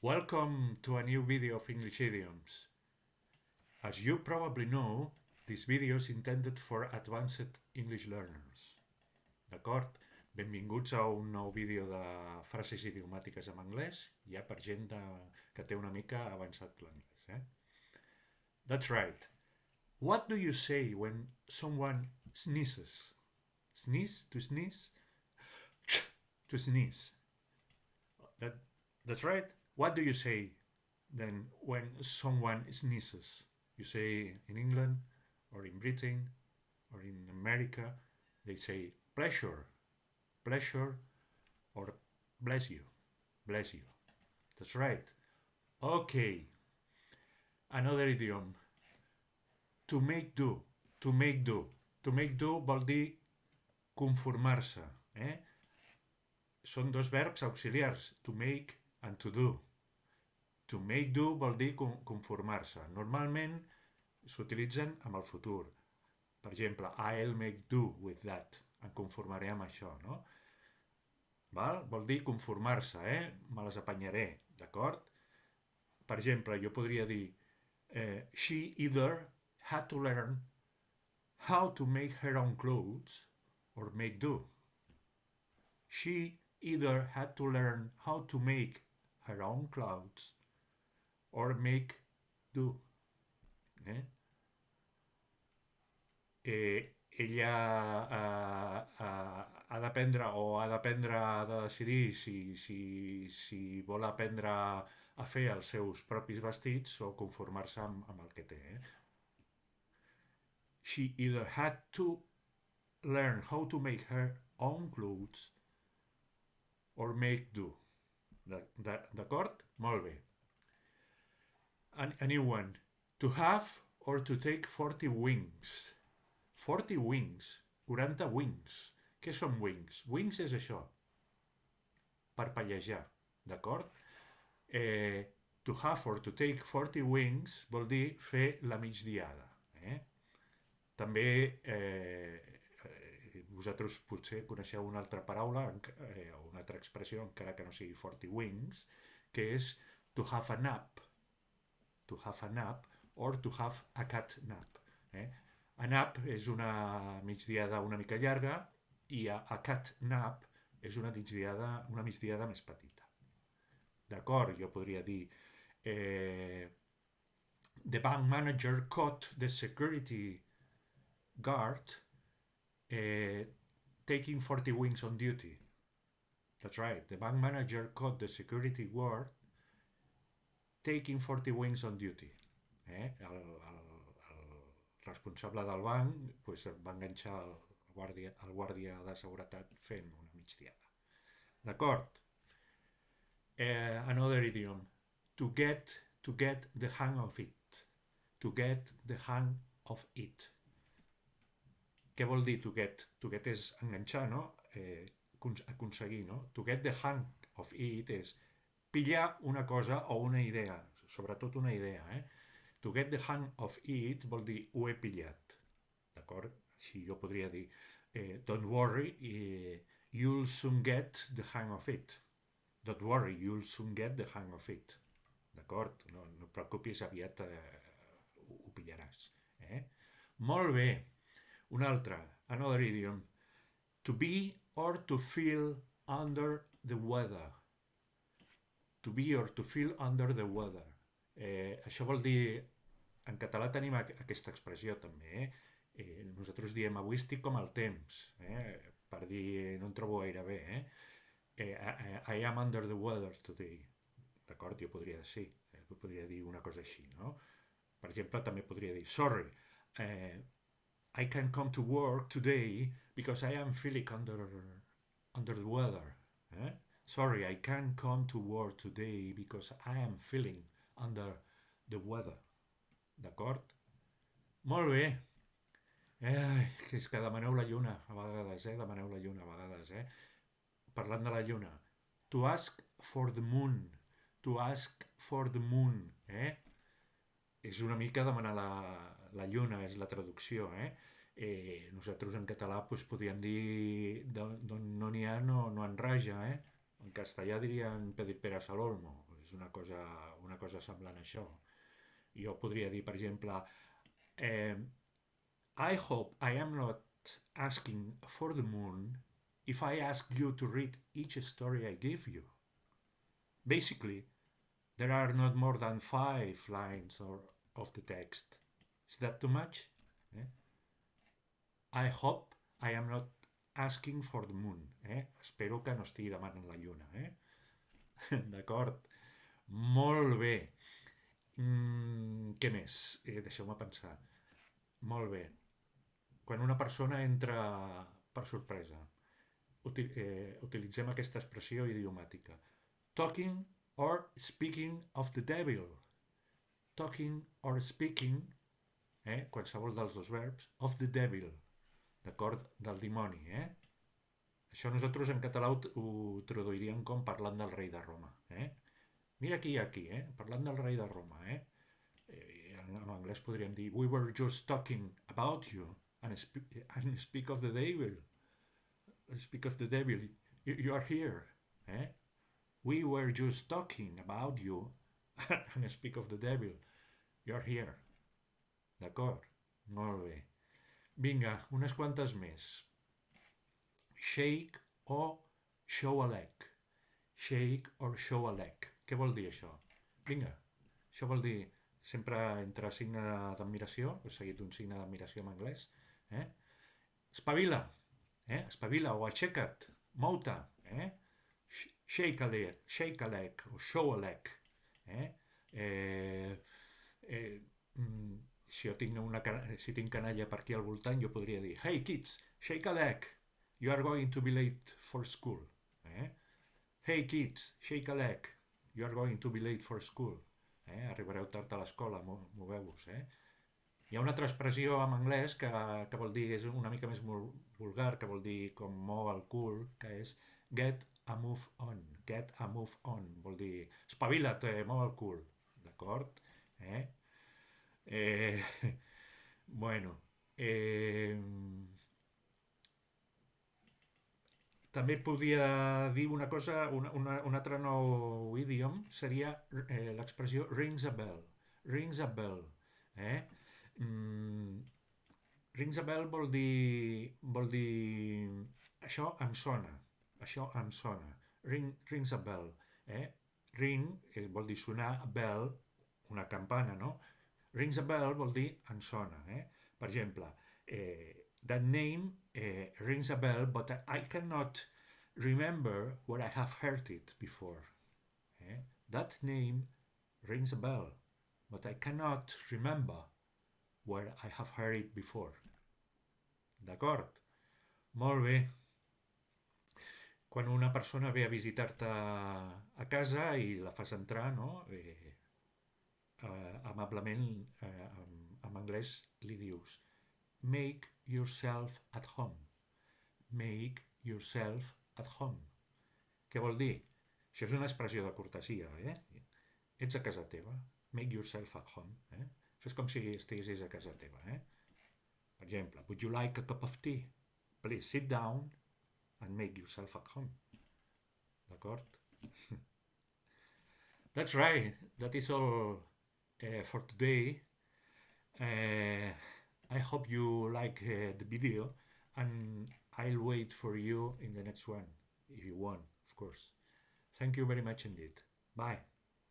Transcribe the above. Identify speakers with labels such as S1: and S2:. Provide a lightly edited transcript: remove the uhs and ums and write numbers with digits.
S1: Welcome to a new video of English idioms. As you probably know, this video is intended for advanced English learners. D'acord? Benvinguts a un nou vídeo de frases idiomàtiques en anglès, ja per gent que té una mica avançat l'anglès. That's right. What do you say when someone sneezes? Sneeze? To sneeze? To sneeze. That's right. What do you say then when someone sneezes? You say in England or in Britain or in America, they say pleasure, pleasure, or bless you, bless you. That's right. Okay. Another idiom. To make do, to make do. To make do vol dir conformar-se. Són dos verbs auxiliars, to make and to do. To make do vol dir conformar-se. Normalment s'utilitzen amb el futur. Per exemple, I'll make do with that. Em conformaré amb això, no? Val? Vol dir conformar-se, Me les apanyaré, d'acord? Per exemple, jo podria dir she either had to learn how to make her own clothes or make do. She either had to learn how to make her own clothes or make do. Ella ha d'aprendre o ha de decidir si vol aprendre a fer els seus propis vestits o conformar-se amb el que té. She either had to learn how to make her own clothes or make do. D'acord? Molt bé. A new one. To have or to take 40 wings. 40 wings. 40 wings. Què són wings? Wings és això. Parpellejar. D'acord? To have or to take 40 wings vol dir fer la migdiada. També vosaltres potser coneixeu una altra paraula o una altra expressió, encara que no sigui 40 wings, que és to have a nap. To have a nap or to have a cat nap. A nap és una migdiada una mica llarga i a cat nap és una migdiada més petita. D'acord? Jo podria dir the bank manager caught the security guard taking 40 wings on duty. That's right. The bank manager caught the security guard taking 40 wings on duty. El responsable del banc pues, va enganxar el guàrdia de seguretat fent una migdiada. D'acord? Another idiom. To get the hang of it. To get the hang of it. Què vol dir to get? To get és enganxar, no? Aconseguir, no? To get the hang of it és pillar una cosa o una idea, sobretot una idea, To get the hang of it vol dir ho he pillat, d'acord? Així jo podria dir don't worry, you'll soon get the hang of it. Don't worry, you'll soon get the hang of it. D'acord? No et preocupis, aviat ho pillaràs. Molt bé. Un altre, another idiom. To be or to feel under the weather. To be or to feel under the weather. Això vol dir, en català tenim aquesta expressió també, nosaltres diem avui estic com el temps, per dir no em trobo gaire bé, I am under the weather today. D'acord? Jo podria dir una cosa així, no? Per exemple, també podria dir, sorry, I can't come to work today because I am feeling under the weather. Sorry, I can't come to work today because I am feeling under the weather. D'acord? Molt bé. Que és que demaneu la lluna a vegades, demaneu la lluna a vegades, Parlant de la lluna. To ask for the moon. To ask for the moon, És una mica demanar la lluna, és la traducció, Nosaltres en català doncs, podríem dir d'on no n'hi ha no en raja, En castellà dirien pedir peras al olmo, és És una cosa semblant a això. Jo podria dir, per exemple, eh, I hope I am not asking for the moon if I ask you to read each story I give you. Basically, there are not more than 5 lines of the text. Is that too much? Eh? I hope I am not asking for the moon. Espero que no estigui demanant la lluna. D'acord? Molt bé. Què més? Deixeu-me pensar. Molt bé. Quan una persona entra per sorpresa, utilitzem aquesta expressió idiomàtica. Talking or speaking of the devil. Talking or speaking, qualsevol dels dos verbs, of the devil, d'acord? Del dimoni, Això nosaltres en català ho traduiríem com parlant del rei de Roma, Mira qui hi ha aquí, parlant del rei de Roma, En anglès podríem dir we were just talking about you and speak of the devil. Speak of the devil. You are here, We were just talking about you and speak of the devil. You are here. D'acord? Molt bé. Vinga, unes quantes més. Shake o show a leg. Shake or show a leg. Què vol dir això? Vinga, això vol dir sempre entre signe d'admiració, he seguit un signe d'admiració en anglès, espavila, espavila o aixeca't, mou-te, shake a leg o show a leg, si tinc canalla per aquí al voltant jo podria dir hey kids, shake a leg, you are going to be late for school, hey kids, shake a leg, you are going to be late for school, arribareu tard a l'escola, moveu-vos, Hi ha una altra expressió en anglès que vol dir, és una mica més vulgar, que vol dir com mou el cul, que és get a move on. Get a move on. Vol dir espavila't, mou el cul. D'acord? Eh, bueno. També podria dir una cosa, un altre nou idiom seria l'expressió rings a bell. Rings a bell. Rings a bell vol dir això em sona, això em sona. Rings a bell. Ring vol dir sonar, bell, una campana, no? Rings a bell vol dir em sona. Per exemple, that name rings a bell, but I cannot remember where I have heard it before. That name rings a bell, but I cannot remember where I have heard it before. D'acord? Molt bé. Quan una persona ve a visitar-te a casa i la fas entrar, no? Amablement, en anglès li dius make yourself at home. Make yourself at home. Què vol dir? Això és una expressió de cortesia, Ets a casa teva. Make yourself at home. Fes com si estiguessis a casa teva, Per exemple, would you like a cup of tea? Please sit down and make yourself at home. D'acord? That's right. That is all for today. I hope you like the video, and I'll wait for you in the next one, if you want, of course. Thank you very much indeed. Bye.